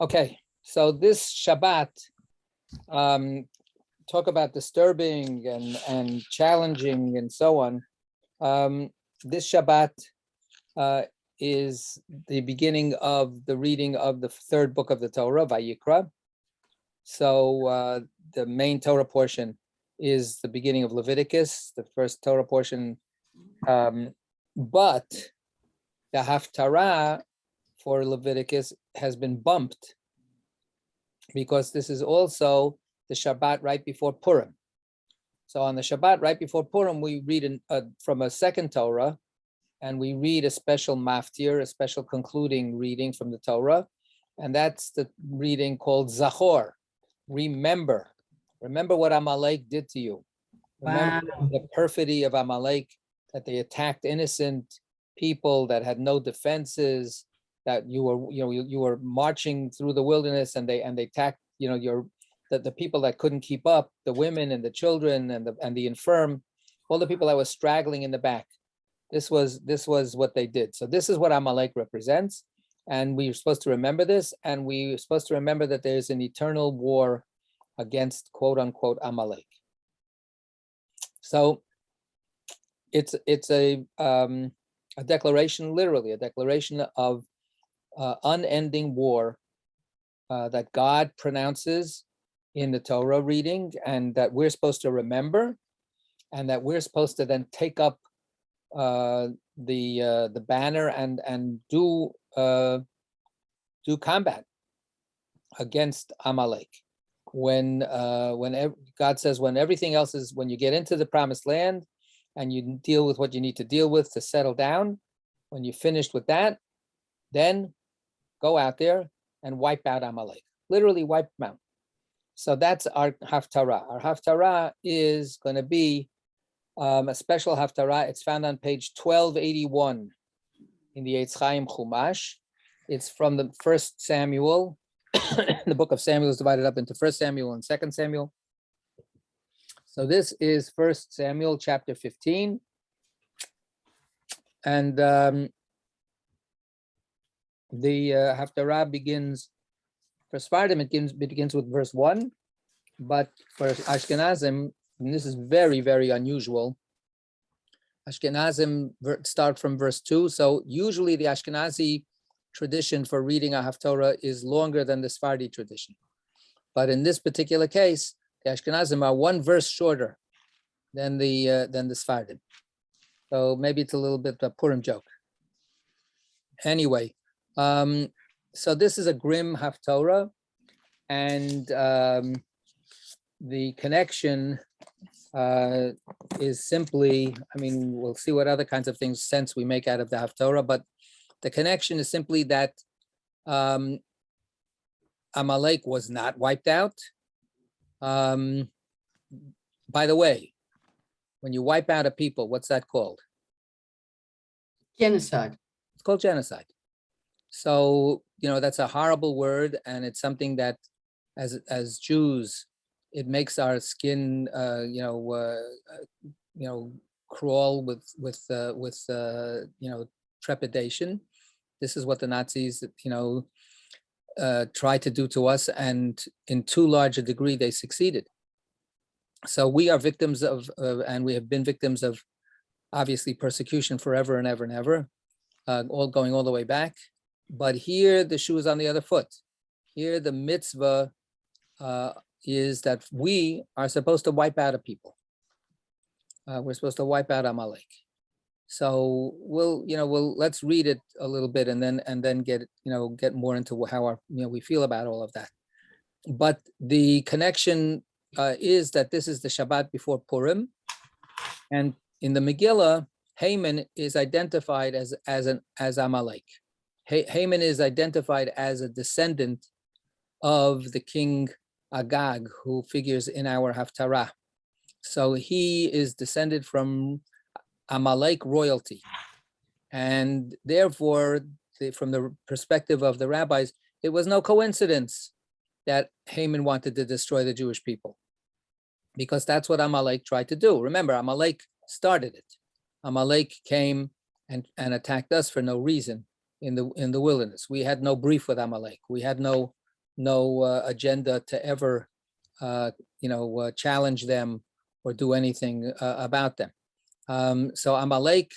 Okay, so this Shabbat, talk about disturbing and challenging and so on. This Shabbat is the beginning of the reading of the third book of the Torah, Vayikra. So the main Torah portion is the beginning of Leviticus, the first Torah portion. But the Haftarah for Leviticus has been bumped because this is also the Shabbat right before Purim. So on the Shabbat right before Purim, we read from a second Torah, and we read a special maftir, a special concluding reading from the Torah, and that's the reading called Zachor. Remember what Amalek did to you. Remember the perfidy of Amalek, that they attacked innocent people that had no defenses, that you were marching through the wilderness, and they attacked the people that couldn't keep up, the women and the children and the infirm, all the people that were straggling in the back. This was what they did. So this is what Amalek represents, and we're supposed to remember this, and we're supposed to remember that there's an eternal war against quote unquote Amalek. So it's a declaration, literally a declaration of unending war that God pronounces in the Torah reading, and that we're supposed to remember, and that we're supposed to then take up the banner and do combat against Amalek. When God says, when everything else is, when you get into the promised land and you deal with what you need to deal with to settle down, when you're finished with that, then go out there and wipe out Amalek, literally wipe them out. So that's our Haftarah. Our Haftarah is going to be a special Haftarah. It's found on page 1281 in the Eitz Chaim Chumash. It's from the First Samuel. The book of Samuel is divided up into First Samuel and Second Samuel. So this is First Samuel chapter 15. And the Haftarah begins, for Sephardim, it begins with verse 1, but for Ashkenazim, and this is very, very unusual, Ashkenazim start from verse 2. So usually the Ashkenazi tradition for reading a Haftarah is longer than the Sephardi tradition. But in this particular case, the Ashkenazim are one verse shorter than the Sephardim. So maybe it's a little bit of a Purim joke. Anyway, so this is a grim Haftarah, and the connection is simply, I mean, we'll see what other kinds of sense we make out of the Haftarah, but the connection is simply that Amalek was not wiped out. By the way, when you wipe out a people, what's that called? Genocide. It's called genocide. So, that's a horrible word, and it's something that as Jews, it makes our skin, crawl with trepidation. This is what the Nazis, tried to do to us, and in too large a degree, they succeeded. So we are victims of, and we have been victims of, obviously, persecution forever and ever and ever, going all the way back. But here, the shoe is on the other foot. Here, the mitzvah is that we are supposed to wipe out a people. We're supposed to wipe out Amalek. So let's read it a little bit and then get more into how we feel about all of that. But the connection is that this is the Shabbat before Purim, and in the Megillah, Haman is identified as Amalek. Haman is identified as a descendant of the king Agag, who figures in our Haftarah. So he is descended from Amalek royalty, and therefore, from the perspective of the rabbis, it was no coincidence that Haman wanted to destroy the Jewish people, because that's what Amalek tried to do. Remember, Amalek started it. Amalek came and attacked us for no reason. in the wilderness. We had no brief with Amalek. We had no agenda to ever challenge them or do anything about them. So Amalek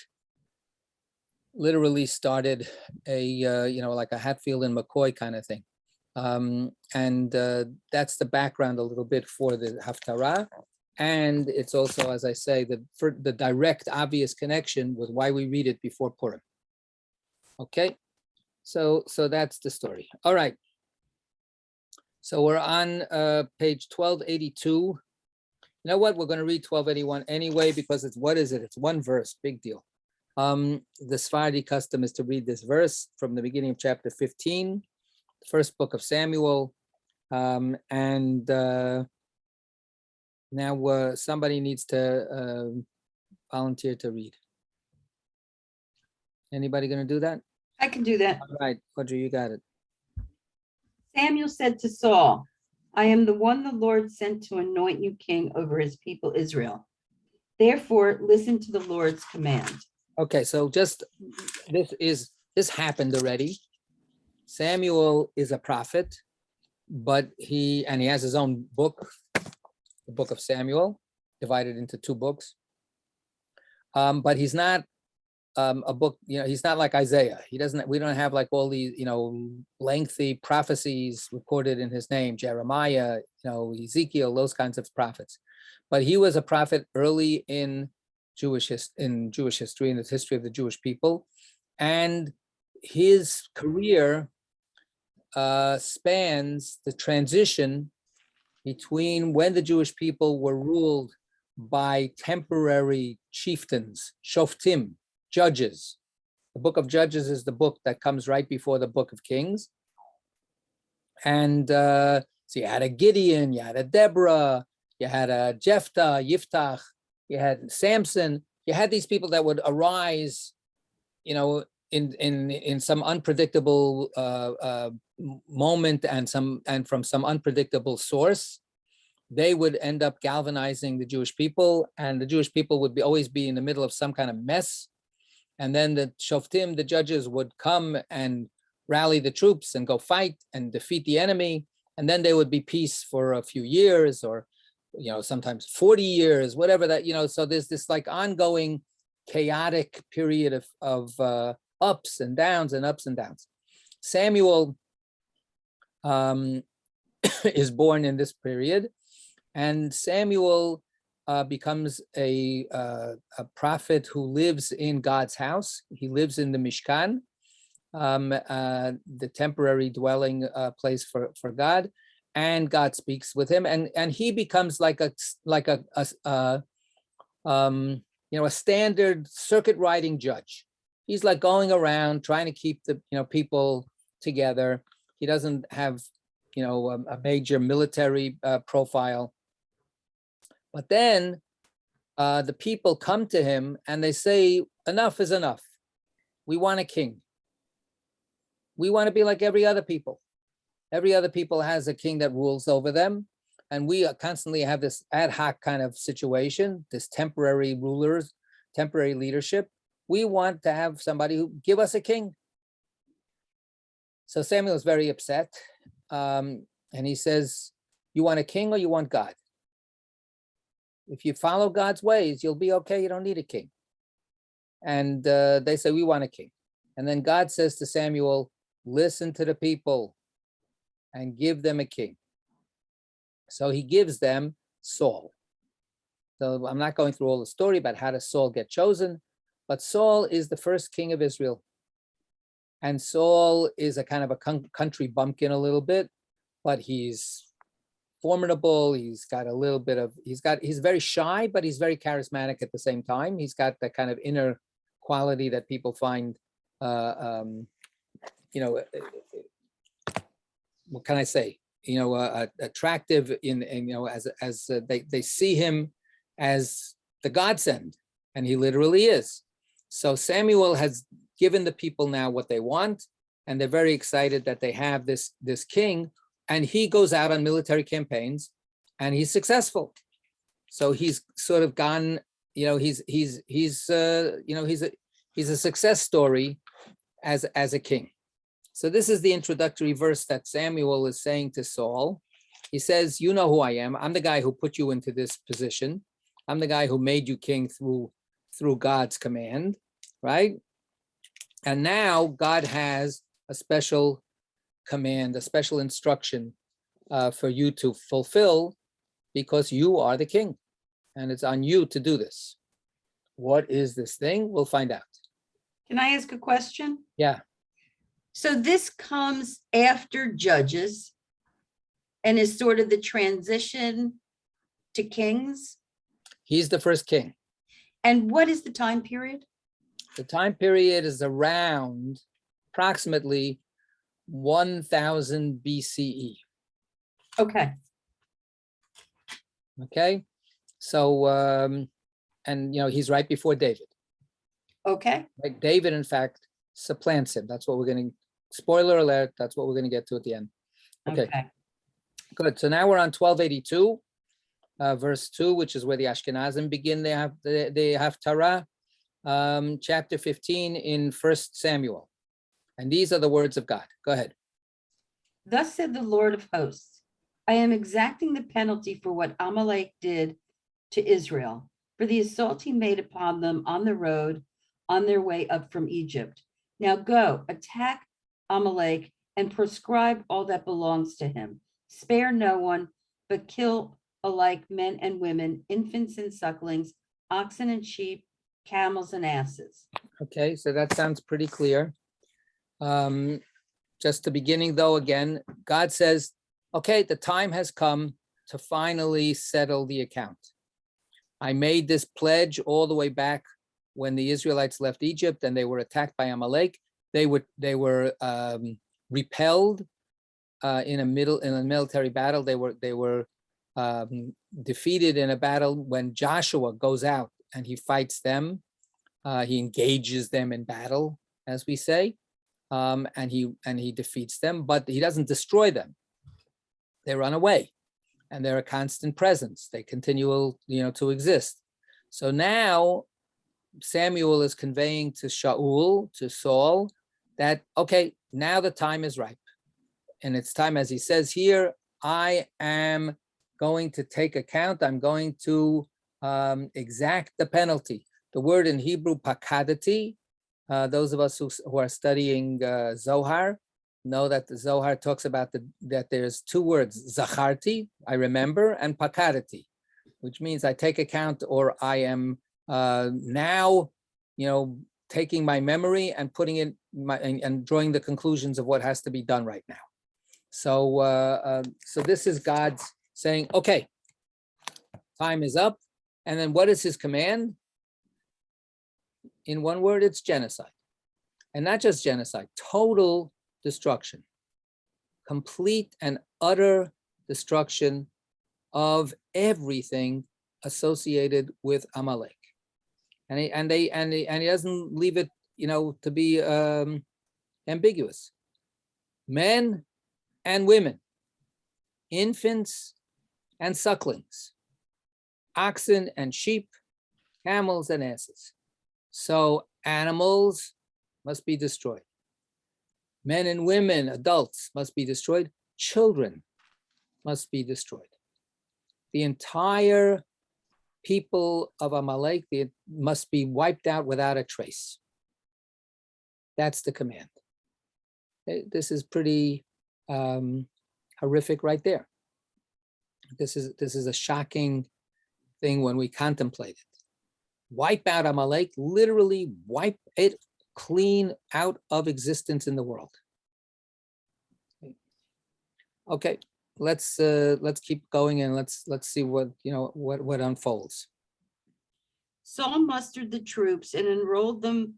literally started a like a Hatfield and McCoy kind of thing. And that's the background a little bit for the Haftarah. And it's also, as I say, the direct, obvious connection with why we read it before Purim. Okay, so that's the story. All right. So we're on page 1282. You know what? We're going to read 1281 anyway, because it's, what is it? It's one verse, big deal. The Sephardi custom is to read this verse from the beginning of chapter 15, the first book of Samuel. Now somebody needs to volunteer to read. Anybody going to do that? I can do that. All right, Audrey, you got it. Samuel said to Saul, I am the one the Lord sent to anoint you king over his people Israel. Therefore, listen to the Lord's command. Okay, so just this happened already. Samuel is a prophet, but he has his own book, the book of Samuel, divided into 2 books. But he's not a book, he's not like Isaiah. We don't have like all these, lengthy prophecies recorded in his name, Jeremiah, Ezekiel, those kinds of prophets. But he was a prophet early in Jewish history, in the history of the Jewish people. And his career spans the transition between when the Jewish people were ruled by temporary chieftains, shoftim, judges. The book of Judges is the book that comes right before the book of Kings. And so you had a Gideon, you had a Deborah, you had a Jephthah, Yiftach, you had Samson. You had these people that would arise, in some unpredictable moment and from some unpredictable source. They would end up galvanizing the Jewish people, and the Jewish people would always be in the middle of some kind of mess. And then the shoftim, the judges, would come and rally the troops and go fight and defeat the enemy. And then there would be peace for a few years, or sometimes 40 years, whatever that, so there's this like ongoing chaotic period of ups and downs and ups and downs. Samuel is born in this period, and Samuel becomes a prophet who lives in God's house. He lives in the Mishkan, the temporary dwelling place for God, and God speaks with him, and he becomes like a standard circuit riding judge. He's like going around trying to keep the people together. He doesn't have a major military profile. But then the people come to him and they say, enough is enough. We want a king. We want to be like every other people. Every other people has a king that rules over them. And we constantly have this ad hoc kind of situation, this temporary rulers, temporary leadership. We want to have somebody who give us a king. So Samuel is very upset. And he says, you want a king or you want God? If you follow God's ways, you'll be okay. You don't need a king. And they say, we want a king. And then God says to Samuel, listen to the people and give them a king. So he gives them Saul. So I'm not going through all the story about how does Saul get chosen, but Saul is the first king of Israel. And Saul is a kind of a country bumpkin a little bit, but he's formidable. He's got a little bit of, he's very shy, but he's very charismatic at the same time. He's got that kind of inner quality that people find, what can I say? Attractive as they see him as the godsend, and he literally is. So Samuel has given the people now what they want, and they're very excited that they have this king, and he goes out on military campaigns, and he's successful. So he's sort of gone, he's a success story, as a king. So this is the introductory verse that Samuel is saying to Saul. He says, you know who I am. I'm the guy who put you into this position. I'm the guy who made you king through God's command, right? And now God has a special command, a special instruction for you to fulfill, because you are the king and it's on you to do this. What is this thing? We'll find out. Can I ask a question? Yeah. So this comes after Judges and is sort of the transition to kings. He's the first king. And what is the time period? The time period is around approximately 1000 BCE. Okay. Okay. So, and he's right before David. Okay. Like David, in fact, supplants him. That's what we're going to, spoiler alert, that's what we're going to get to at the end. Okay. Good. So now we're on 1282, verse 2, which is where the Ashkenazim begin. They have Torah, chapter 15 in 1 Samuel. And these are the words of God. Go ahead. Thus said the Lord of hosts, I am exacting the penalty for what Amalek did to Israel, for the assault he made upon them on the road on their way up from Egypt. Now go, attack Amalek and proscribe all that belongs to him. Spare no one, but kill alike men and women, infants and sucklings, oxen and sheep, camels and asses. Okay, so that sounds pretty clear. Just the beginning, though, again, God says, okay, the time has come to finally settle the account. I made this pledge all the way back when the Israelites left Egypt and they were attacked by Amalek. They were repelled in a military battle. They were defeated in a battle when Joshua goes out and he fights them. He engages them in battle, as we say, and he defeats them, but he doesn't destroy them. They run away, and they're a constant presence. They continue, to exist. So now Samuel is conveying to Saul, that, okay, now the time is ripe. And it's time, as he says here, I am going to take account. I'm going to exact the penalty. The word in Hebrew, pakadati, those of us who are studying Zohar know that the Zohar talks about that there's two words, zacharti, I remember, and pakadati, which means I take account, or I am now, taking my memory and putting it and drawing the conclusions of what has to be done right now. So, so this is God's saying, okay, time is up. And then what is his command? In one word, it's genocide. And not just genocide, total destruction, complete and utter destruction of everything associated with Amalek. And he doesn't leave it, to be ambiguous. Men and women, infants and sucklings, oxen and sheep, camels and asses. So animals must be destroyed. Men and women, adults must be destroyed. Children must be destroyed. The entire people of Amalek must be wiped out without a trace. That's the command. This is pretty horrific right there. This is a shocking thing when we contemplate it. Wipe out Amalek, literally wipe it clean out of existence in the world. Okay, let's keep going and let's see what what unfolds. Saul mustered the troops and enrolled them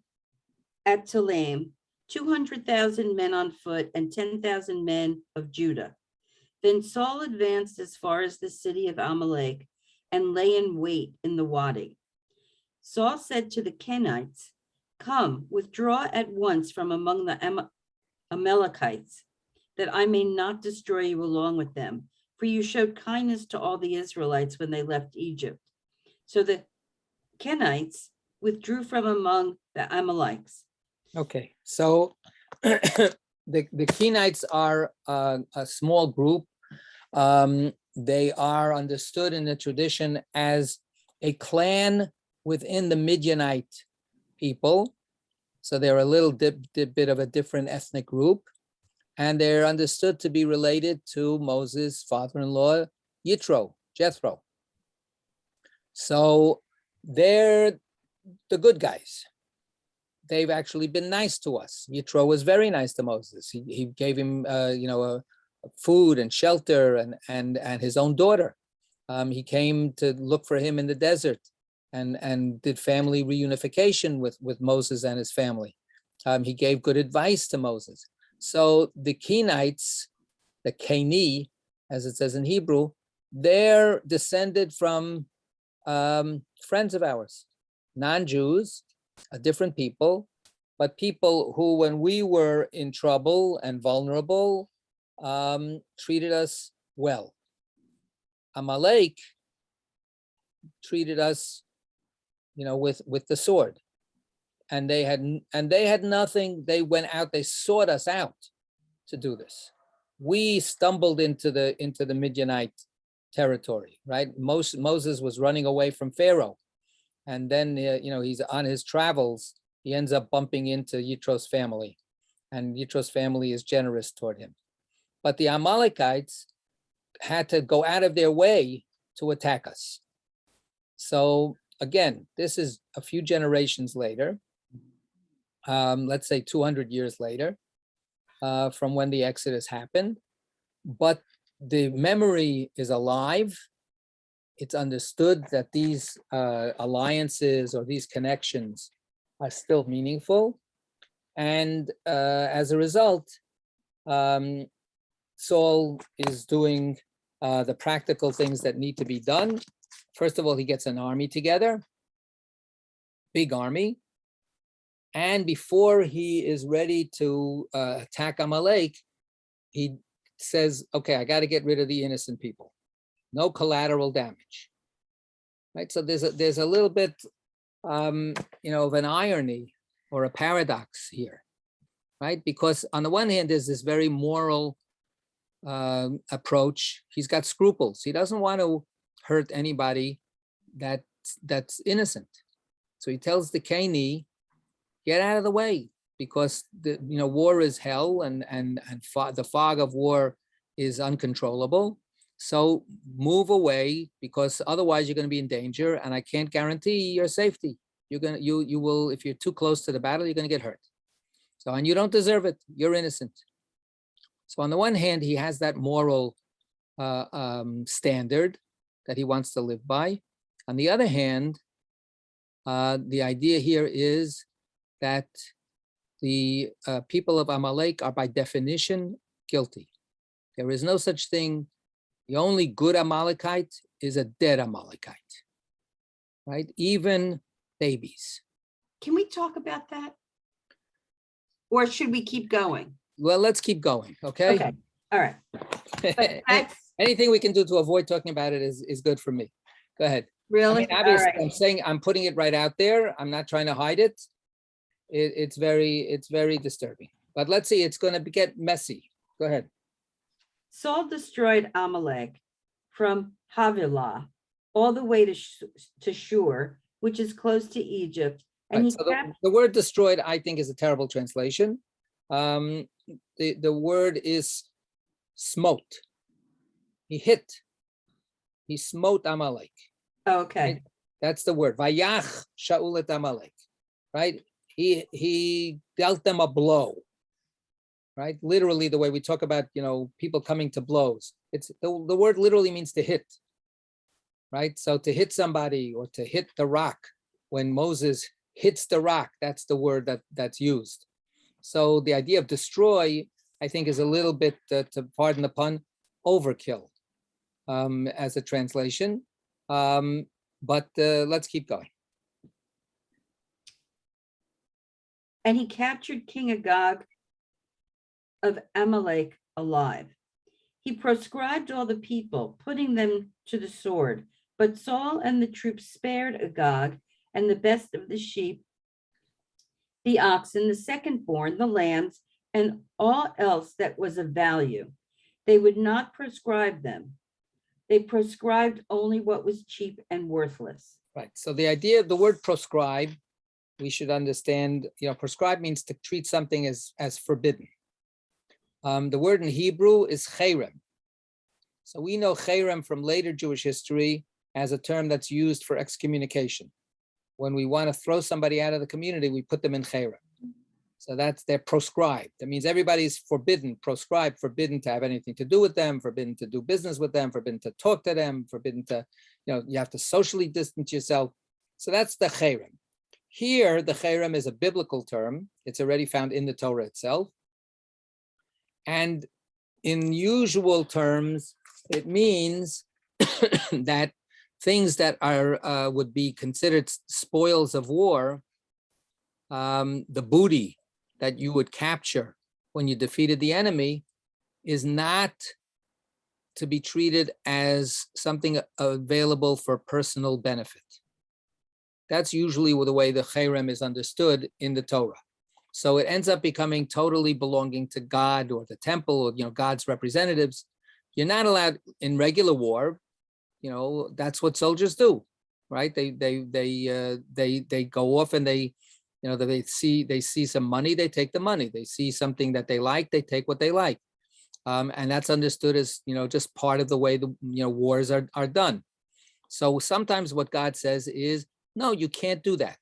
at Telaim, 200,000 men on foot and 10,000 men of Judah. Then Saul advanced as far as the city of Amalek and lay in wait in the wadi. Saul said to the Kenites, come, withdraw at once from among the Amalekites, that I may not destroy you along with them, for you showed kindness to all the Israelites when they left Egypt. So the Kenites withdrew from among the Amalekites. Okay, so the Kenites are a small group. They are understood in the tradition as a clan within the Midianite people. So they're a little bit of a different ethnic group. And they're understood to be related to Moses' father-in-law, Jethro. So they're the good guys. They've actually been nice to us. Yitro was very nice to Moses. He gave him, food and shelter and his own daughter. He came to look for him in the desert and did family reunification with Moses and his family. He gave good advice to Moses. So the Kenites, the Keni, as it says in Hebrew, they're descended from friends of ours, non-Jews, different people, but people who, when we were in trouble and vulnerable, treated us well. Amalek treated us, with the sword, and they had nothing. They went out. They sought us out to do this. We stumbled into the Midianite territory, right? Moses was running away from Pharaoh, and then he's on his travels. He ends up bumping into Yitro's family, and Yitro's family is generous toward him. But the Amalekites had to go out of their way to attack us. So again, this is a few generations later, let's say 200 years later, from when the Exodus happened. But the memory is alive. It's understood that these alliances or these connections are still meaningful. And as a result, Saul is doing the practical things that need to be done. First of all, he gets an army together, big army. And before he is ready to attack Amalek, he says, okay, I got to get rid of the innocent people. No collateral damage, right? So there's a little bit, of an irony or a paradox here, right? Because on the one hand, there's this very moral approach. He's got scruples. He doesn't want to hurt anybody that's innocent. So he tells the Keni, get out of the way, because war is hell, and the fog of war is uncontrollable. So move away, because otherwise you're going to be in danger, and I can't guarantee your safety. You will, if you're too close to the battle, you're going to get hurt. So, and you don't deserve it. You're innocent. So on the one hand, he has that moral standard that he wants to live by. On the other hand, the idea here is that the people of Amalek are by definition guilty. There is no such thing. The only good Amalekite is a dead Amalekite, right? Even babies. Can we talk about that? Or should we keep going? Well, let's keep going, okay? Okay, all right. But that's Anything we can do to avoid talking about it is good for me. Go ahead. really, all Obviously, right. I'm putting it right out there. I'm not trying to hide it. It's very disturbing. But let's see, it's going to get messy. Go ahead. Saul destroyed Amalek from Havilah all the way to Shur, which is close to Egypt. And Right, so the word destroyed, I think, is a terrible translation. The word is smote. He smote Amalek. okay. Right? That's the word. Vayach Shaul et Amalek. Right? He dealt them a blow. Right? Literally, the way we talk about, people coming to blows. It's the word literally means to hit. Right? So to hit somebody or to hit the rock, when Moses hits the rock, that's the word that's used. So the idea of destroy, I think, is a little bit, to pardon the pun, overkill as a translation. But let's keep going. And he captured King Agag of Amalek alive. He proscribed all the people, putting them to the sword. But Saul and the troops spared Agag and the best of the sheep the oxen, the second-born, the lambs, and all else that was of value. They would not prescribe them. They prescribed only what was cheap and worthless. Right. So the idea of the word proscribe, we should understand, prescribe means to treat something as forbidden. The word in Hebrew is cherem. So we know cherem from later Jewish history as a term that's used for excommunication. When we want to throw somebody out of the community, we put them in cherem. So they're proscribed. That means everybody's forbidden, proscribed, forbidden to have anything to do with them, forbidden to do business with them, forbidden to talk to them, forbidden to, you have to socially distance yourself. So that's the cherem. Here, the cherem is a biblical term. It's already found in the Torah itself. And in usual terms, it means that things that are would be considered spoils of war, the booty that you would capture when you defeated the enemy, is not to be treated as something available for personal benefit. That's usually the way the cherem is understood in the Torah. So it ends up becoming totally belonging to God or the temple or God's representatives. You're not allowed in regular war. That's what soldiers do, right? They go off and they see some money, they take the money. They see something that they like, they take what they like, and that's understood as just part of the way the wars are done. So sometimes what God says is, no, you can't do that.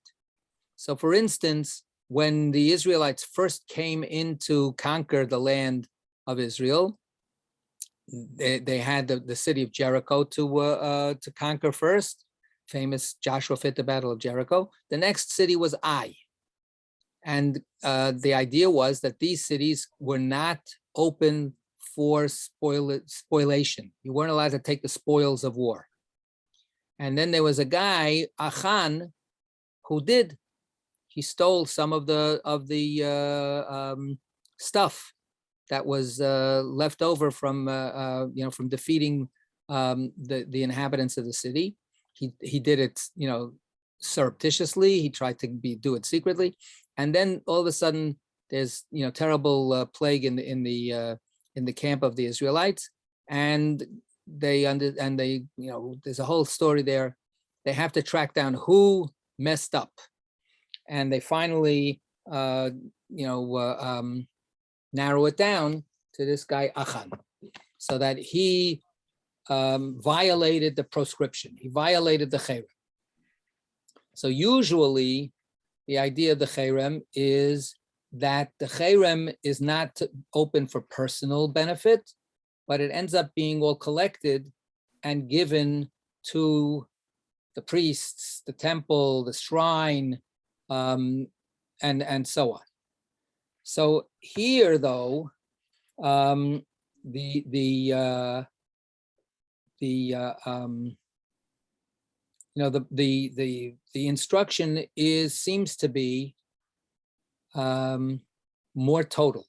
So for instance, when the Israelites first came in to conquer the land of Israel, they had the city of Jericho to conquer first. Famous Joshua fit the battle of Jericho. The next city was Ai. And the idea was that these cities were not open for spoliation. You weren't allowed to take the spoils of war. And then there was a guy, Achan, who did. He stole some of the stuff that was left over from from defeating the inhabitants of the city. He did it surreptitiously. He tried to do it secretly, and then all of a sudden there's terrible plague in the camp of the Israelites, and there's a whole story there. They have to track down who messed up, and they finally narrow it down to this guy Achan, so that he violated the proscription. He violated the cherem. So usually the idea of the cherem is that the cherem is not open for personal benefit, but it ends up being all collected and given to the priests, the temple, the shrine, and so on. So here, though, the instruction seems to be more total,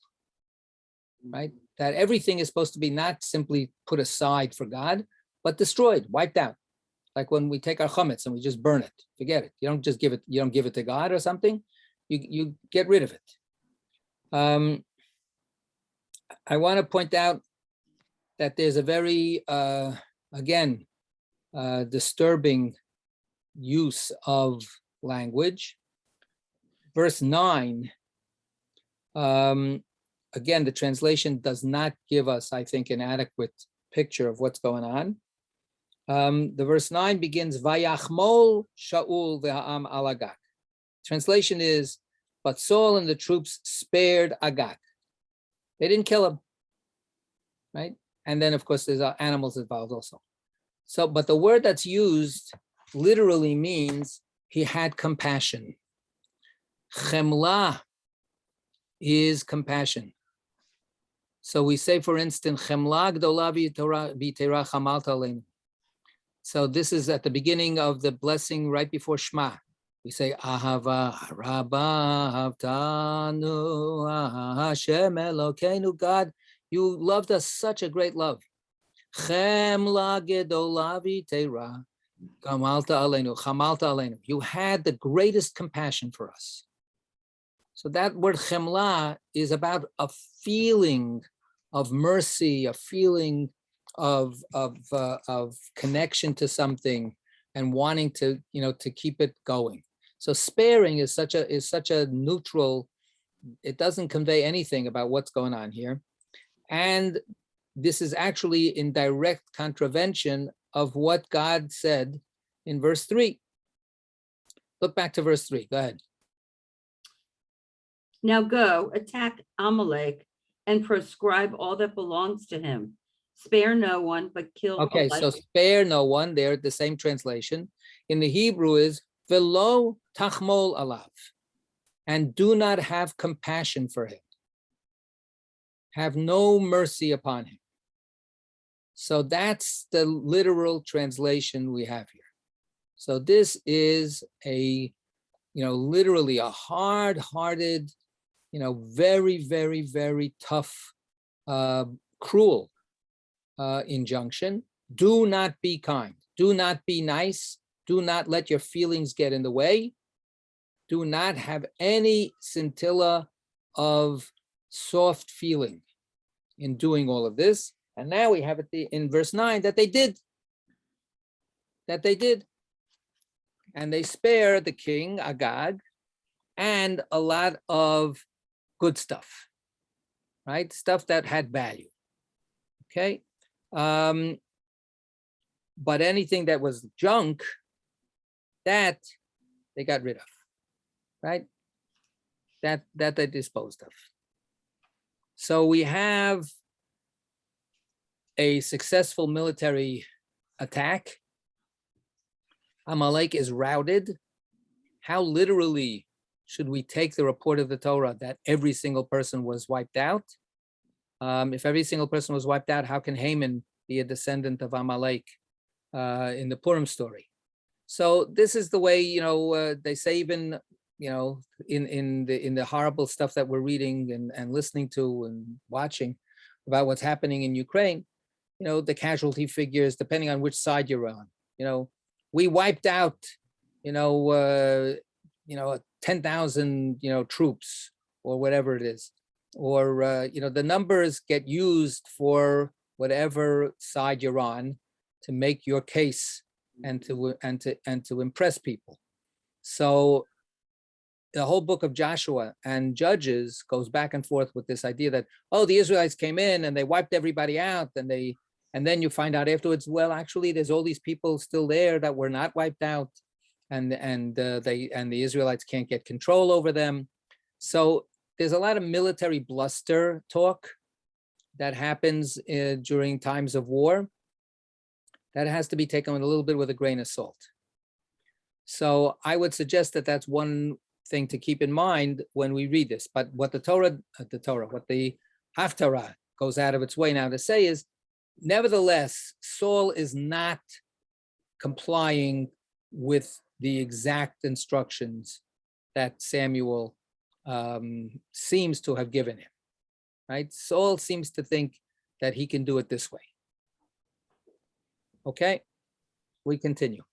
right? That everything is supposed to be not simply put aside for God, but destroyed, wiped out. Like when we take our chametz and we just burn it, forget it. You don't just give it. You don't give it to God or something. You get rid of it. I want to point out that there's a very disturbing use of language. Verse 9, again, the translation does not give us, I think, an adequate picture of what's going on. The verse 9 begins, Vayachmol Shaul ve'ha'am al Agag. Translation is, but Saul and the troops spared Agag. They didn't kill him, right? And then, of course, there's animals involved also. So, but the word that's used literally means he had compassion. Chemla is compassion. So we say, for instance, Chemla gdola v'tera chamalta aleinu. So this is at the beginning of the blessing right before Shema. We say, Ahava Rabba Havtanu Hashem Elokeinu. God, you loved us such a great love. Chemla gedola v'tera chamalta aleinu. Chamalta aleinu. You had the greatest compassion for us. So that word chemla is about a feeling of mercy, a feeling of connection to something and wanting to, to keep it going. So sparing is such a neutral, it doesn't convey anything about what's going on here. And this is actually in direct contravention of what God said in verse 3. Look back to verse 3. Go ahead. Now go, attack Amalek, and proscribe all that belongs to him. Spare no one, but kill. Okay, so spare no one, there, the same translation. In the Hebrew is velo tachmol alav, and do not have compassion for him. Have no mercy upon him. So that's the literal translation we have here. So this is a, literally a hard-hearted, very, very, very tough, cruel injunction. Do not be kind. Do not be nice. Do not let your feelings get in the way. Do not have any scintilla of soft feeling in doing all of this. And now we have it in verse 9 that they did. And they spare the king, Agag, and a lot of good stuff, right? Stuff that had value, okay? But anything that was junk, that they got rid of, right? That they disposed of. So we have a successful military attack. Amalek is routed. How literally should we take the report of the Torah that every single person was wiped out? If every single person was wiped out, how can Haman be a descendant of Amalek in the Purim story? So this is the way, they say, even, in the horrible stuff that we're reading and listening to and watching about what's happening in Ukraine, the casualty figures, depending on which side you're on, we wiped out, 10,000, troops or whatever it is, or, the numbers get used for whatever side you're on to make your case and to impress people. So the whole book of Joshua and Judges goes back and forth with this idea that, oh, the Israelites came in and they wiped everybody out, and then you find out afterwards, well, actually, there's all these people still there that were not wiped out, and the Israelites can't get control over them. So there's a lot of military bluster talk that happens during times of war. That has to be taken with a little bit with a grain of salt. So I would suggest that that's one thing to keep in mind when we read this. But what what the Haftarah goes out of its way now to say is, nevertheless, Saul is not complying with the exact instructions that Samuel seems to have given him, right? Saul seems to think that he can do it this way. Okay, we continue.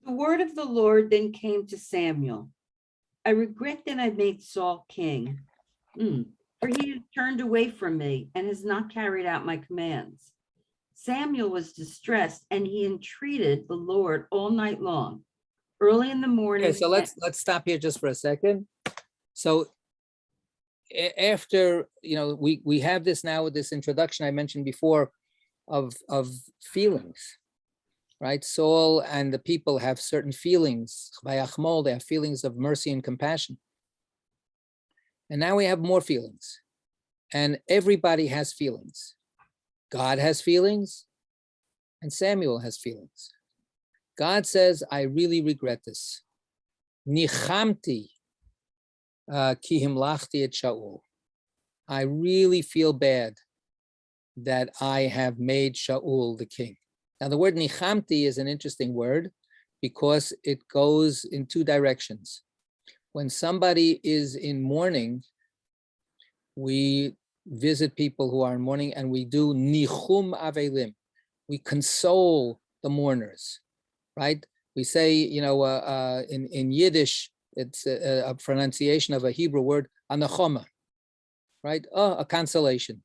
The word of the Lord then came to Samuel. I regret that I made Saul king, for he has turned away from me and has not carried out my commands. Samuel was distressed, and he entreated the Lord all night long. Early in the morning. Okay, so let's stop here just for a second. So after, we have this now with this introduction I mentioned before of feelings, right? Saul and the people have certain feelings. They have feelings of mercy and compassion. And now we have more feelings. And everybody has feelings. God has feelings, and Samuel has feelings. God says, I really regret this. Nichamti ki himlachti et Shaul. I really feel bad that I have made Shaul the king. Now, the word nichamti is an interesting word because it goes in two directions. When somebody is in mourning, we visit people who are in mourning and we do nichum avelim. We console the mourners, right? We say, in Yiddish, It's a pronunciation of a Hebrew word, anachoma, right? Oh, a consolation,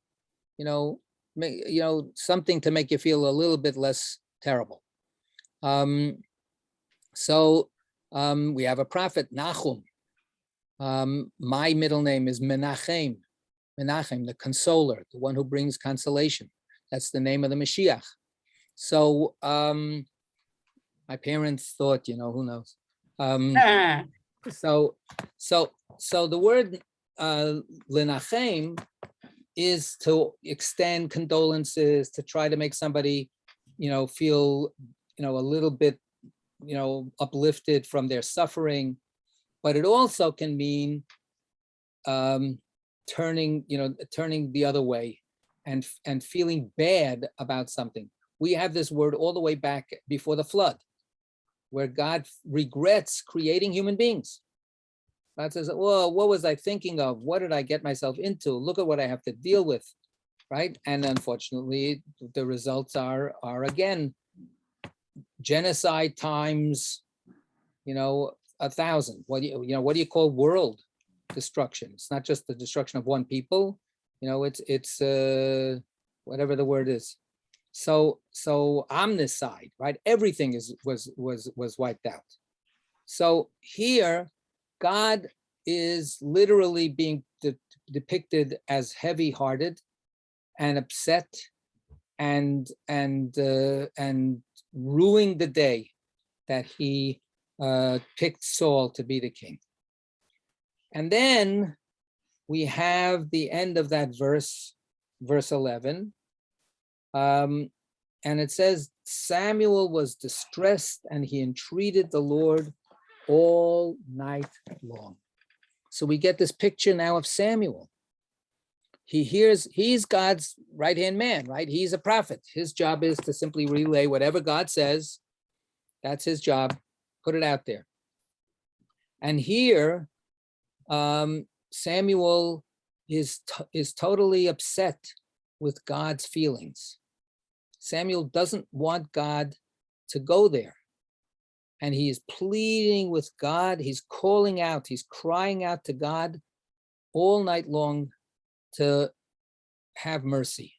something to make you feel a little bit less terrible. So we have a prophet, Nahum. My middle name is Menachem, the consoler, the one who brings consolation. That's the name of the Mashiach. So my parents thought, who knows? So the word Lenachem is to extend condolences, to try to make somebody, feel, a little bit, uplifted from their suffering. But it also can mean turning the other way and feeling bad about something. We have this word all the way back before the flood, where God regrets creating human beings. God says, well, what was I thinking of? What did I get myself into? Look at what I have to deal with, right? And unfortunately, the results are again, genocide times, 1,000. What do you call world destruction? It's not just the destruction of one people, it's whatever the word is. So omnicide, right? Everything was wiped out. So here, God is literally being depicted as heavy-hearted and upset and ruining the day that he picked Saul to be the king. And then we have the end of that verse 11. And it says, Samuel was distressed and he entreated the Lord all night long. So we get this picture now of Samuel. He's God's right-hand man, right? He's a prophet. His job is to simply relay whatever God says. That's his job. Put it out there. And here, Samuel is totally upset with God's feelings. Samuel doesn't want God to go there. And he is pleading with God. He's calling out, he's crying out to God all night long to have mercy,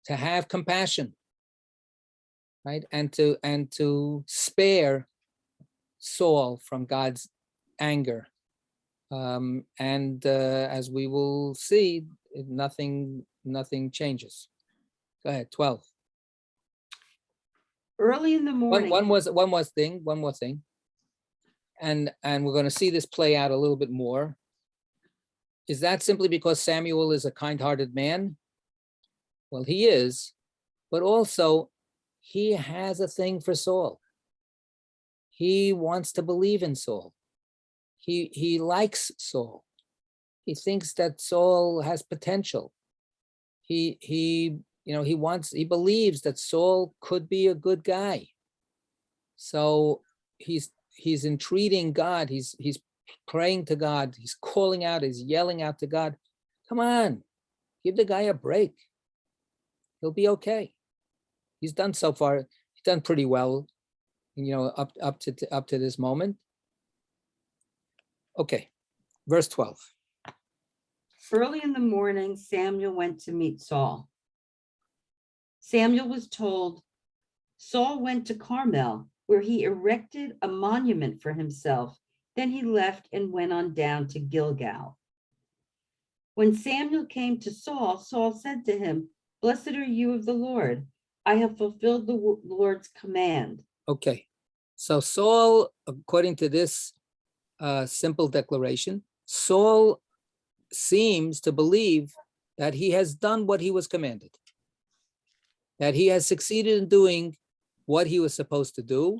to have compassion, right? And to spare Saul from God's anger. As we will see, nothing changes. Go ahead, 12. Early in the morning. One more thing. And we're going to see this play out a little bit more. Is that simply because Samuel is a kind-hearted man? Well, he is, but also he has a thing for Saul. He wants to believe in Saul. He likes Saul. He thinks that Saul has potential. He believes that Saul could be a good guy. So he's entreating God. He's praying to God. He's calling out. He's yelling out to God. Come on, give the guy a break. He'll be okay. He's done so far. He's done pretty well, up to this moment. Okay, verse 12. Early in the morning, Samuel went to meet Saul. Samuel was told, Saul went to Carmel, where he erected a monument for himself. Then he left and went on down to Gilgal. When Samuel came to Saul, Saul said to him, Blessed are you of the Lord. I have fulfilled the Lord's command. Okay, so Saul, according to this simple declaration, Saul seems to believe that he has done what he was commanded, that he has succeeded in doing what he was supposed to do.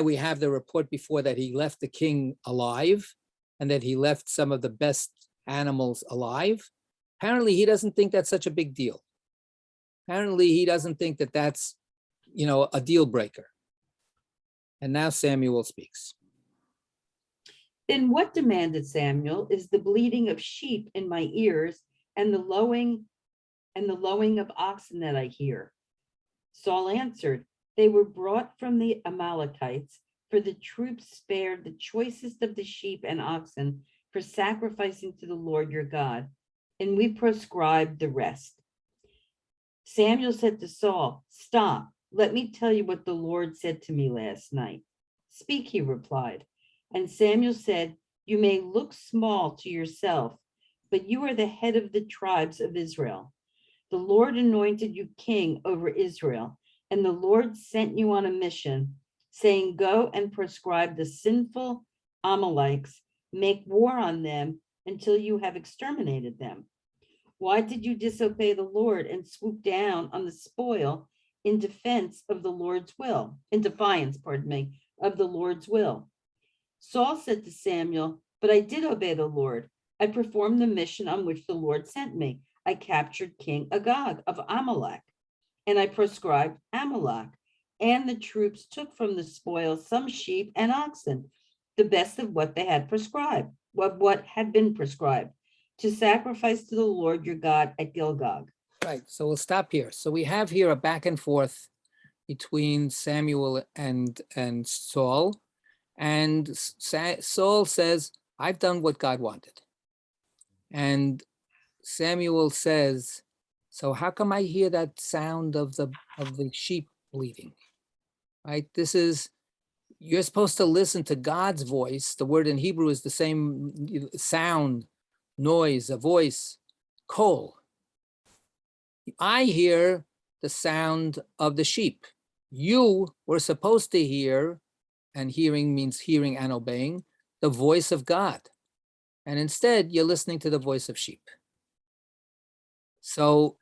We have the report before that he left the king alive and that he left some of the best animals alive. Apparently, he doesn't think that's such a big deal. Apparently, he doesn't think that that's, a deal breaker. And now Samuel speaks. Then what, demanded Samuel, is the bleating of sheep in my ears and the lowing of oxen that I hear? Saul answered, they were brought from the Amalekites. for the troops spared the choicest of the sheep and oxen for sacrificing to the Lord your God, and we proscribed the rest. Samuel said to Saul, "Stop, let me tell you what the Lord said to me last night." "Speak," he replied. And Samuel said, "You may look small to yourself, but you are the head of the tribes of Israel. The Lord anointed you king over Israel, and the Lord sent you on a mission, saying, 'Go and proscribe the sinful Amalekites, make war on them until you have exterminated them.' Why did you disobey the Lord and swoop down on the spoil in defiance, of the Lord's will? Of the Lord's will?" Saul said to Samuel, "But I did obey the Lord. I performed the mission on which the Lord sent me. I captured King Agag of Amalek, and I proscribed Amalek. And the troops took from the spoil some sheep and oxen, the best of what they had prescribed, what had been prescribed, to sacrifice to the Lord your God at Gilgal." Right, so we'll stop here. So we have here a back and forth between Samuel and Saul. And Saul says, "I've done what God wanted." And Samuel says, "So how come I hear that sound of the sheep bleating?" Right? You're supposed to listen to God's voice. The word in Hebrew is the same sound, noise, a voice, kol. I hear the sound of the sheep. You were supposed to hear, and hearing means hearing and obeying, the voice of God. And instead, you're listening to the voice of sheep. So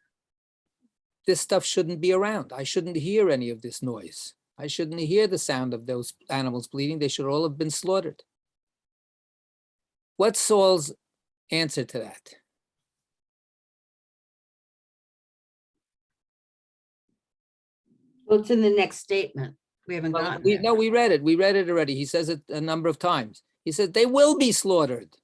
this stuff shouldn't be around. I shouldn't hear any of this noise. I shouldn't hear the sound of those animals bleating. They should all have been slaughtered. What's Saul's answer to that? Well, it's in the next statement. We haven't gotten there. No, we read it. We read it already. He says it a number of times. He said, they will be slaughtered.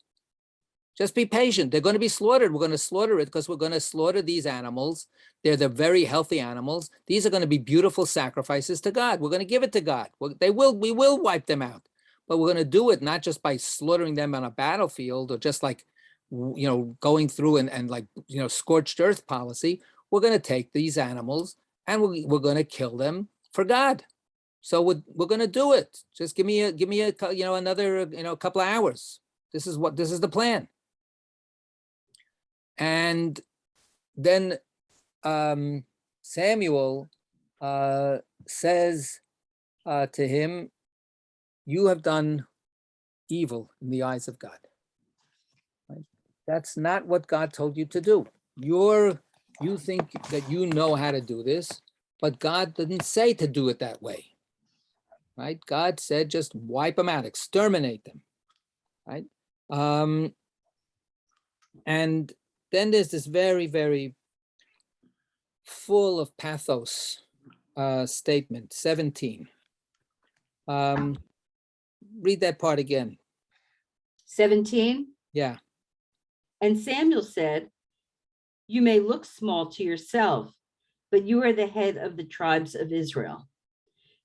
Just be patient. They're going to be slaughtered. We're going to slaughter it because we're going to slaughter these animals. They're the very healthy animals. These are going to be beautiful sacrifices to God. We're going to give it to God. We will wipe them out, but we're going to do it not just by slaughtering them on a battlefield or just like, going through and like, scorched earth policy. We're going to take these animals and we're going to kill them for God. So we're going to do it. Just give me another, couple of hours. This is the plan. And then Samuel says to him, "You have done evil in the eyes of God." Right? That's not what God told you to do. You think that you know how to do this, but God didn't say to do it that way. Right? God said just wipe them out, exterminate them. Right? And then there's this very, very full of pathos statement, 17. Read that part again. 17. Yeah. And Samuel said, "You may look small to yourself, but you are the head of the tribes of Israel.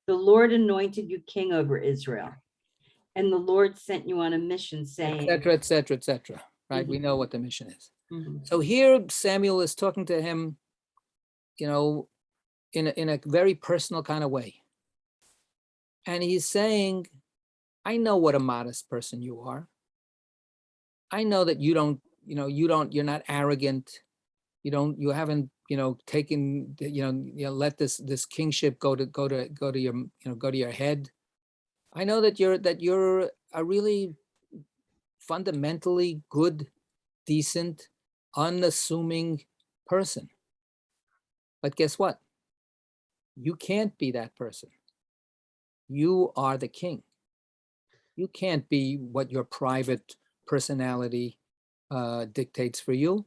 The Lord anointed you king over Israel, and the Lord sent you on a mission, saying," et cetera. Right? We know what the mission is. Mhm. So here Samuel is talking to him, in a very personal kind of way. And he's saying, I know what a modest person you are. I know that you're not arrogant. You haven't, taken, let this kingship go to your head. I know that you're a really fundamentally good, decent, unassuming person. But guess what? You can't be that person. You are the king. You can't be what your private personality dictates for you.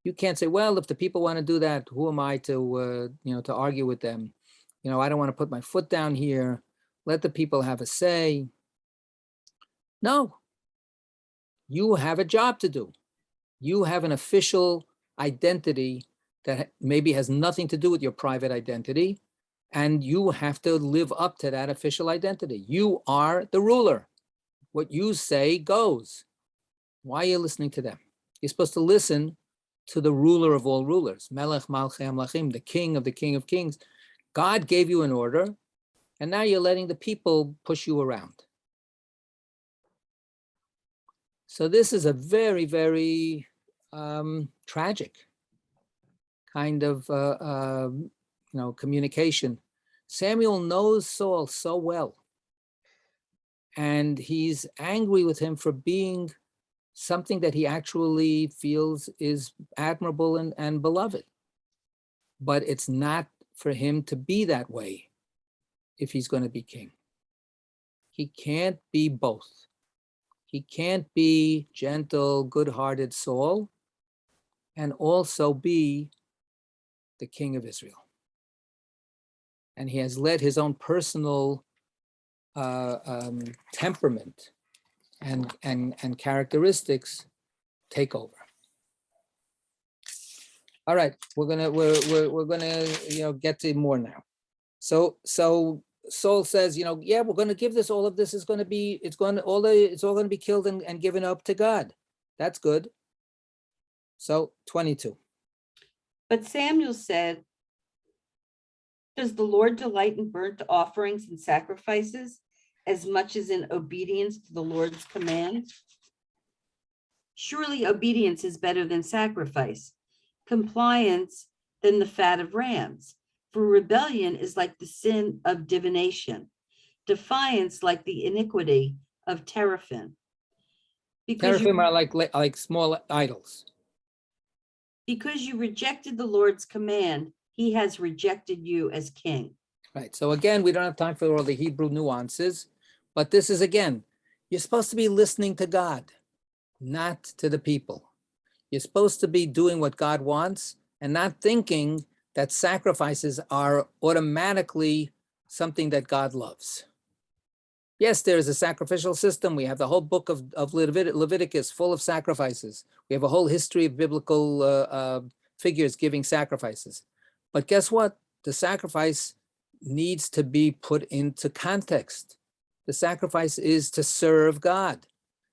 You can't say, well, if the people want to do that, who am I to argue with them? I don't want to put my foot down here. Let the people have a say. No, you have a job to do. You have an official identity that maybe has nothing to do with your private identity. And you have to live up to that official identity. You are the ruler. What you say goes. Why are you listening to them? You're supposed to listen to the ruler of all rulers, Melech Malchei Amlachim, the king of kings. God gave you an order, and now you're letting the people push you around. So this is a very, very tragic kind of communication. Samuel knows Saul so well, and he's angry with him for being something that he actually feels is admirable and beloved. But it's not for him to be that way if he's going to be king. He can't be both. He can't be gentle, good-hearted Saul and also be the king of Israel. And he has let his own personal temperament and characteristics take over. All right, we're gonna get to more now. So Saul says, yeah, we're gonna give this. All of this is gonna be. It's all gonna be killed and given up to God. That's good. So 22. But Samuel said, does the Lord delight in burnt offerings and sacrifices as much as in obedience to the Lord's command? Surely obedience is better than sacrifice, compliance than the fat of rams. For rebellion is like the sin of divination, defiance like the iniquity of teraphim. Teraphim are like small idols. Because you rejected the Lord's command, he has rejected you as king. Right. So again, we don't have time for all the Hebrew nuances, but this is, again, you're supposed to be listening to God, not to the people. You're supposed to be doing what God wants and not thinking that sacrifices are automatically something that God loves. Yes, there is a sacrificial system. We have the whole book of Leviticus full of sacrifices. We have a whole history of biblical figures giving sacrifices. But guess what? The sacrifice needs to be put into context. The sacrifice is to serve God.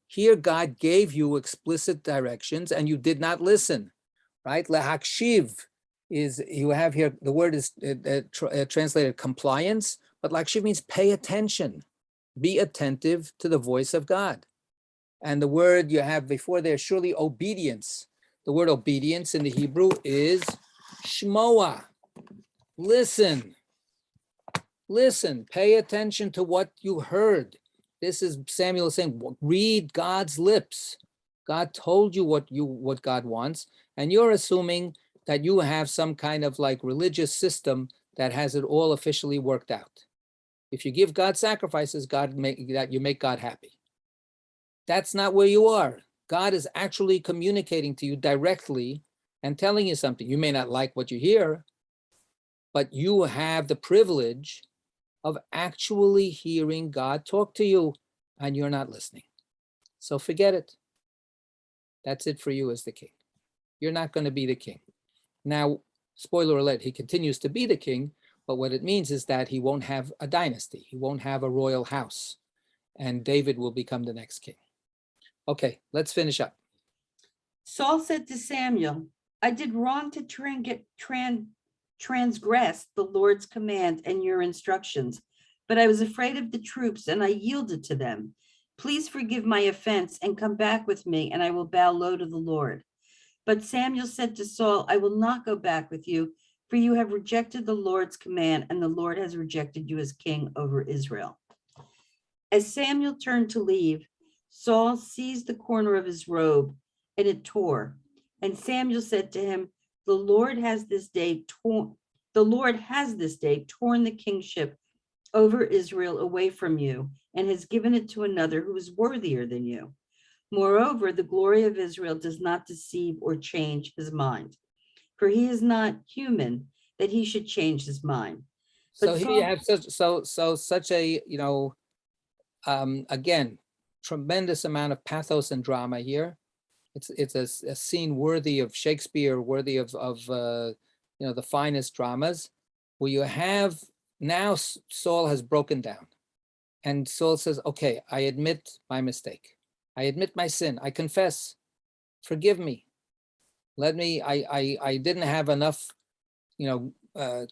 Here, God gave you explicit directions and you did not listen, right? Lahakshiv is, you have here, the word is translated compliance, but lahakshiv means pay attention. Be attentive to the voice of God. And the word you have before there, surely obedience. The word obedience in the Hebrew is shmoa. Listen, pay attention to what you heard. This is Samuel saying, read God's lips. God told you what God wants, and you're assuming that you have some kind of like religious system that has it all officially worked out. If you give God sacrifices, you make God happy. That's not where you are. God is actually communicating to you directly and telling you something. You may not like what you hear, but you have the privilege of actually hearing God talk to you, and you're not listening. So forget it. That's it for you as the king. You're not going to be the king. Now, spoiler alert, he continues to be the king, but what it means is that he won't have a dynasty. He won't have a royal house, and David will become the next king. Okay, let's finish up. Saul said to Samuel, I did wrong to transgress the Lord's command and your instructions, but I was afraid of the troops and I yielded to them. Please forgive my offense and come back with me, and I will bow low to the Lord. But Samuel said to Saul, I will not go back with you, for you have rejected the Lord's command, and the Lord has rejected you as king over Israel. As Samuel turned to leave, Saul seized the corner of his robe, and it tore. And Samuel said to him, the Lord has this day torn the kingship over Israel away from you, and has given it to another who is worthier than you. Moreover, the glory of Israel does not deceive or change his mind, for he is not human that he should change his mind. So here you have such a, again, tremendous amount of pathos and drama here. It's a scene worthy of Shakespeare, worthy of the finest dramas, where you have now Saul has broken down. And Saul says, okay, I admit my mistake. I admit my sin. I confess. Forgive me. I didn't have enough,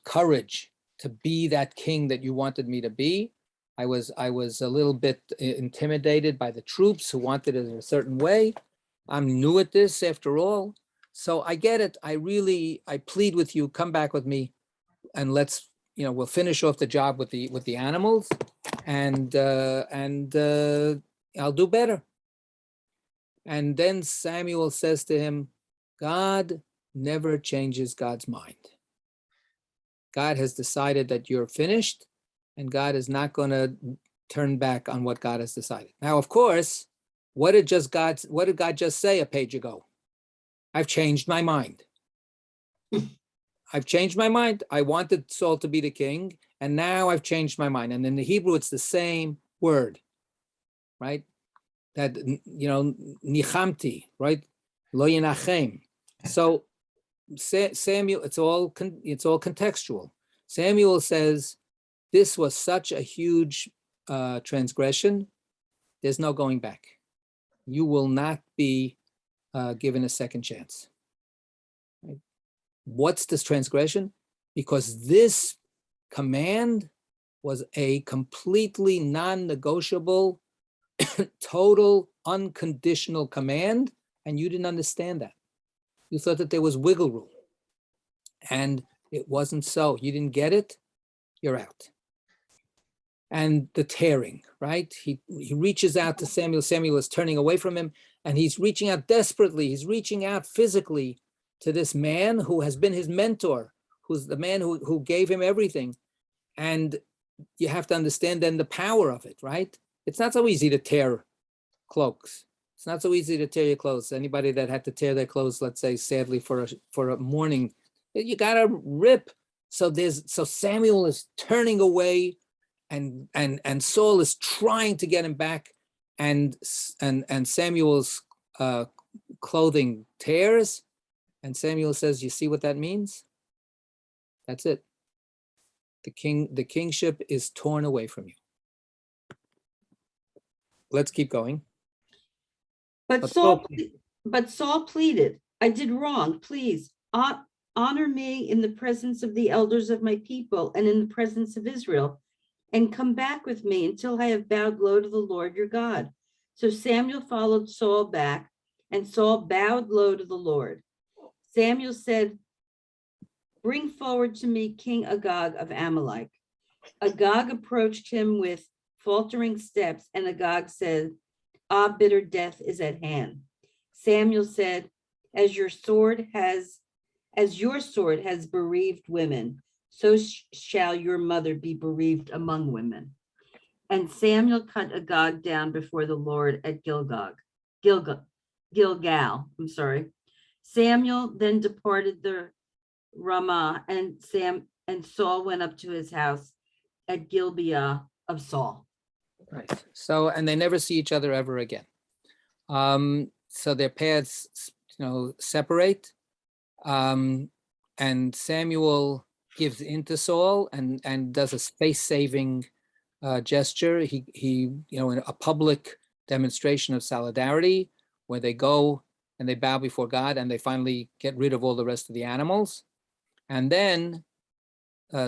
courage to be that king that you wanted me to be. I was a little bit intimidated by the troops who wanted it a certain way. I'm new at this after all. So I get it. I plead with you, come back with me and let's, we'll finish off the job with the animals and I'll do better. And then Samuel says to him, God never changes God's mind. God has decided that you're finished, and God is not going to turn back on what God has decided. Now, of course, what did God just say a page ago? I've changed my mind. I've changed my mind. I wanted Saul to be the king, and now I've changed my mind. And in the Hebrew, it's the same word, right? That, nichamti, right? Lo yinachem. So Samuel, it's all contextual. Samuel says, this was such a huge transgression. There's no going back. You will not be given a second chance. Right? What's this transgression? Because this command was a completely non-negotiable, total, unconditional command, and you didn't understand that. You thought that there was wiggle room, and it wasn't so. You didn't get it, you're out. And the tearing, right? He reaches out to Samuel. Samuel is turning away from him, and he's reaching out desperately. He's reaching out physically to this man who has been his mentor, who's the man who gave him everything. And you have to understand then the power of it, right? It's not so easy to tear cloaks. It's not so easy to tear your clothes. Anybody that had to tear their clothes, let's say, sadly for a morning, you gotta rip. So Samuel is turning away, and Saul is trying to get him back, and Samuel's clothing tears, and Samuel says, "You see what that means? That's it. The kingship is torn away from you." Let's keep going. But Saul pleaded, I did wrong. Please honor me in the presence of the elders of my people and in the presence of Israel, and come back with me until I have bowed low to the Lord your God. So Samuel followed Saul back, and Saul bowed low to the Lord. Samuel said, bring forward to me King Agag of Amalek. Agag approached him with faltering steps, and Agag said, bitter death is at hand. Samuel said, as your sword has bereaved women, so shall your mother be bereaved among women. And Samuel cut Agag down before the Lord at Gilgal. Samuel then departed the Ramah, and Saul went up to his house at Gibeah of Saul. Right. So, and they never see each other ever again. So their paths, separate. And Samuel gives in to Saul and does a space-saving gesture. He in a public demonstration of solidarity, where they go and they bow before God, and they finally get rid of all the rest of the animals. And then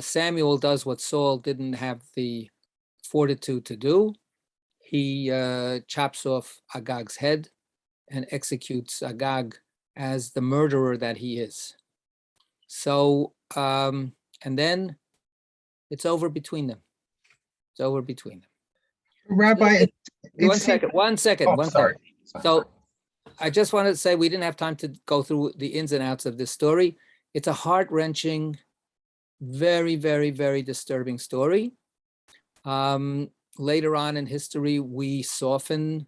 Samuel does what Saul didn't have the fortitude to do. He chops off Agag's head and executes Agag as the murderer that he is. So, and then it's over between them. It's over between them. Rabbi, One second. Sorry. So I just wanted to say, we didn't have time to go through the ins and outs of this story. It's a heart-wrenching, very, very, very disturbing story. Later on in history, we soften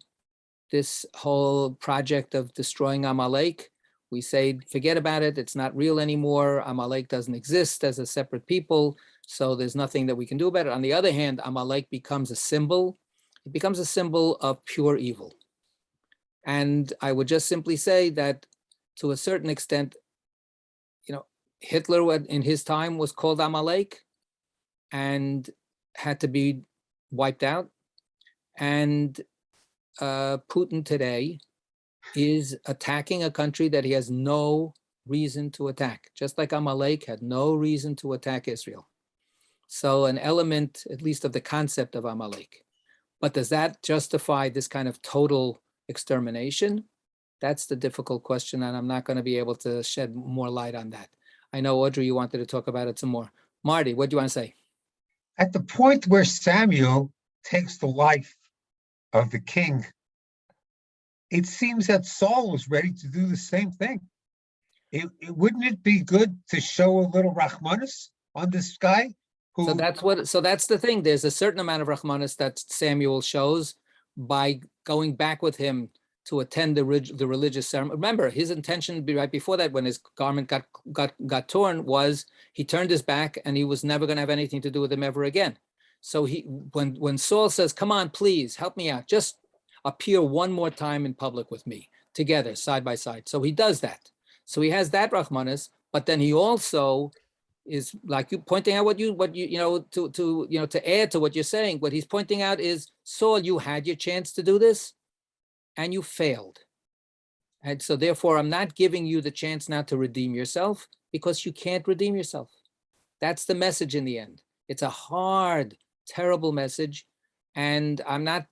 this whole project of destroying Amalek. We say, forget about it. It's not real anymore. Amalek doesn't exist as a separate people. So there's nothing that we can do about it. On the other hand, Amalek becomes a symbol. It becomes a symbol of pure evil. And I would just simply say that to a certain extent, Hitler in his time was called Amalek. and had to be wiped out. And Putin today is attacking a country that he has no reason to attack, just like Amalek had no reason to attack Israel. So an element, at least of the concept of Amalek. But does that justify this kind of total extermination? That's the difficult question, and I'm not going to be able to shed more light on that. I know, Audrey, you wanted to talk about it some more. Marty, what do you want to say? At the point where Samuel takes the life of the king, it seems that Saul was ready to do the same thing. Wouldn't it be good to show a little Rachmanis on this guy? So that's the thing. There's a certain amount of Rachmanis that Samuel shows by going back with him to attend the religious ceremony. Remember, his intention right before that, when his garment got torn, was he turned his back and he was never going to have anything to do with him ever again. So when Saul says, "Come on, please help me out, just appear one more time in public with me, together, side by side." So he does that. So he has that Rachmanis, but then he also is, like you pointing out, to add to what you're saying. What he's pointing out is, Saul, you had your chance to do this, and you failed. And so therefore, I'm not giving you the chance now to redeem yourself, because you can't redeem yourself. That's the message in the end. It's a hard, terrible message. And I'm not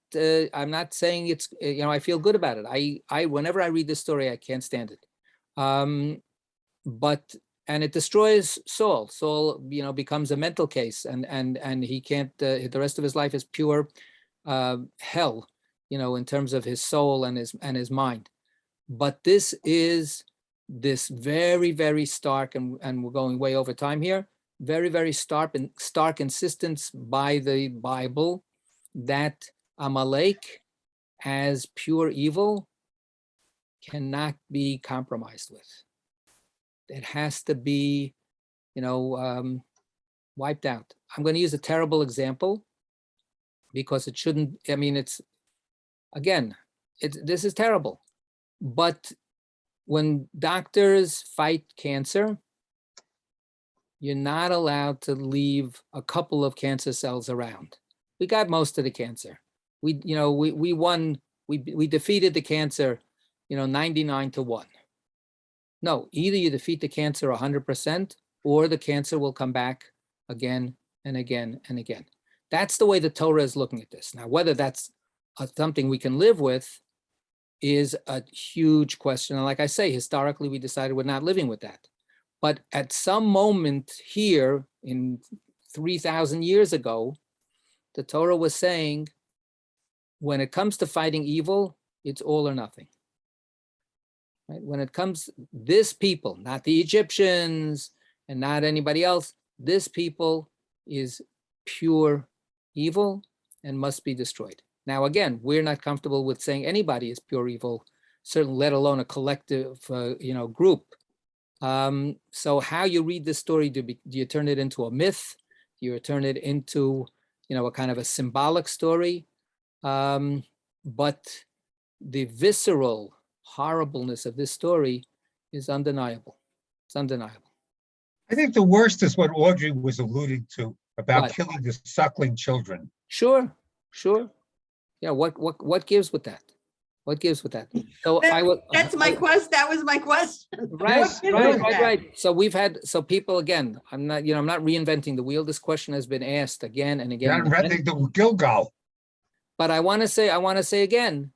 saying it's, I feel good about it. I whenever I read this story, I can't stand it. And it destroys Saul. Saul, becomes a mental case, and he can't, the rest of his life is pure hell, in terms of his soul and his mind. But this is this very, very stark, and we're going way over time here, very, very stark insistence by the Bible that Amalek, as pure evil, cannot be compromised with. It has to be, wiped out. I'm going to use a terrible example because it shouldn't, this is terrible. But when doctors fight cancer, you're not allowed to leave a couple of cancer cells around. We got most of the cancer. We won, we defeated the cancer, 99-1. No, either you defeat the cancer 100%, or the cancer will come back again and again and again. That's the way the Torah is looking at this. Now, whether that's something we can live with is a huge question. And like I say, historically, we decided we're not living with that. But at some moment here, in 3,000 years ago, the Torah was saying, when it comes to fighting evil, it's all or nothing. Right? When it comes, this people, not the Egyptians and not anybody else, this people is pure evil and must be destroyed. Now, again, we're not comfortable with saying anybody is pure evil, certainly let alone a collective, group. So how you read this story, do you turn it into a myth? Do you turn it into, a kind of a symbolic story? But the visceral horribleness of this story is undeniable. It's undeniable. I think the worst is what Audrey was alluding to about What? killing the suckling children. Sure. Yeah, what gives with that? What gives with that? So That's my question. That was my question. Right. So people, again, I'm not reinventing the wheel. This question has been asked again and again. You're not the Gilgal. But I want to say again,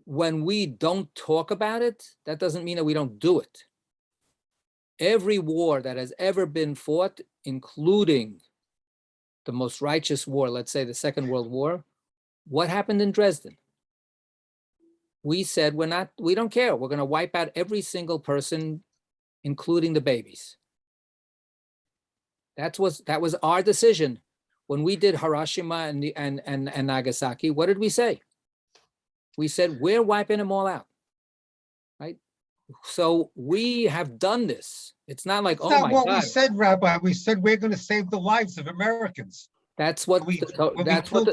when we don't talk about it, that doesn't mean that we don't do it. Every war that has ever been fought, including the most righteous war, let's say the Second World War, what happened in Dresden? We said, we don't care. We're going to wipe out every single person, including the babies. That was our decision. When we did Hiroshima and Nagasaki, what did we say? We said, we're wiping them all out, right? So we have done this. It's not like, That's oh not my what God. we said, Rabbi. We said we're going to save the lives of Americans. That's what we killed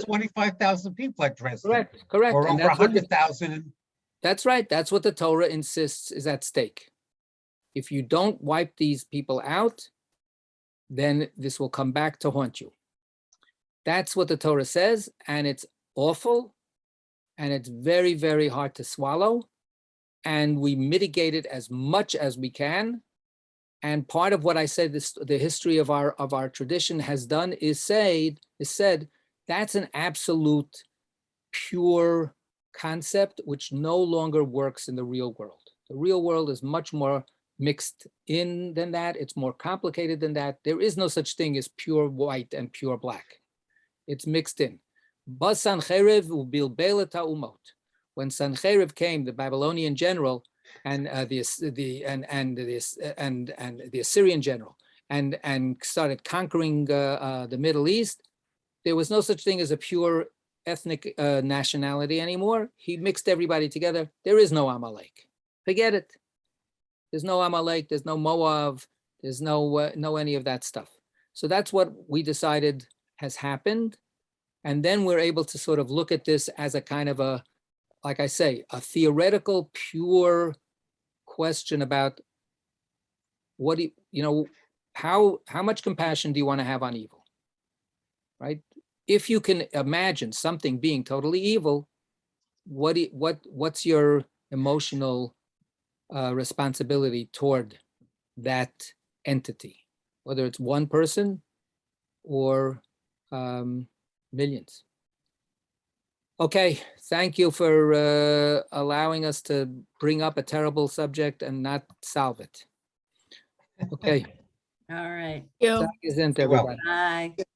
25,000 people at Dresden. Correct. Or And over 100,000. That's right. That's what the Torah insists is at stake. If you don't wipe these people out, then this will come back to haunt you. That's what the Torah says, and it's awful, and it's very, very hard to swallow, and we mitigate it as much as we can. And part of what I said, the history of our tradition has done is said that's an absolute pure concept which no longer works in the real world. The real world is much more mixed in than that. It's more complicated than that. There is no such thing as pure white and pure black. It's mixed in. When Sancheriv came, the Babylonian general, and the Assyrian general, and started conquering the Middle East, there was no such thing as a pure ethnic nationality anymore. He mixed everybody together. There is no Amalek. Forget it. There's no Amalek. There's no Moab. There's no any of that stuff. So that's what we decided has happened. And then we're able to sort of look at this as a kind of a, like I say, a theoretical, pure question about what do you, how much compassion do you want to have on evil, right? If you can imagine something being totally evil, what's your emotional responsibility toward that entity, whether it's one person or millions? Okay, thank you for allowing us to bring up a terrible subject and not solve it. Okay. All right. Thank you, everybody. Bye.